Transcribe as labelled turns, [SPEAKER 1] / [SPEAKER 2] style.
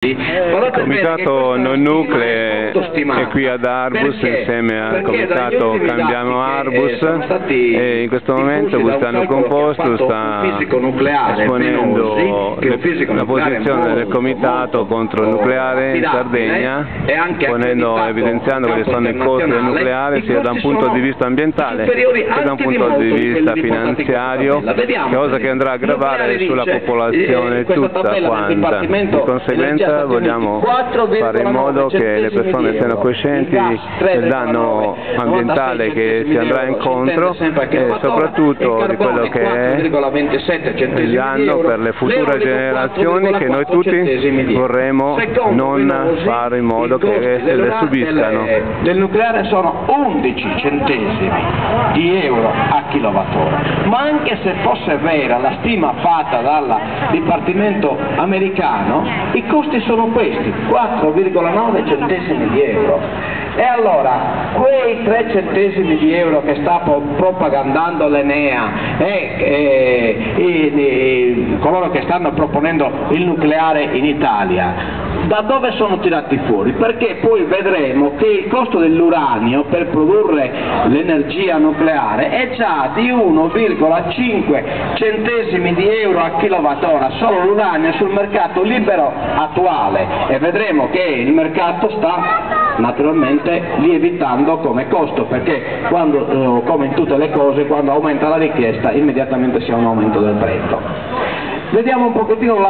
[SPEAKER 1] Il comitato non nucleo è qui ad Arbus insieme al comitato Cambiamo Arbus e in questo momento Bustiano Composto sta esponendo la posizione del comitato contro il nucleare in Sardegna, evidenziando quali sono i costi del nucleare sia da un punto di vista ambientale che da un punto di vista finanziario, cosa che andrà a gravare sulla popolazione tutta quanta. Di conseguenza vogliamo fare in modo che le persone siano coscienti del danno ambientale che si andrà incontro e soprattutto di quello che è il danno per le future generazioni che noi tutti vorremmo non fare in modo che se le subiscano.
[SPEAKER 2] Del nucleare sono 11 centesimi di euro a kilowattora, ma anche se fosse vera la stima fatta dal Dipartimento americano, i costi sono questi, 4,9 centesimi di euro. E allora, quei 3 centesimi di euro che sta propagandando l'Enea e coloro che stanno proponendo il nucleare in Italia, da dove sono tirati fuori? Perché poi vedremo che il costo dell'uranio per produrre l'energia nucleare è già di 1,5 centesimi di euro a kilowattora, solo l'uranio sul mercato libero attuale, e vedremo che il mercato sta naturalmente lievitando come costo, perché quando, come in tutte le cose, quando aumenta la richiesta immediatamente si ha un aumento del prezzo. Vediamo un pochettino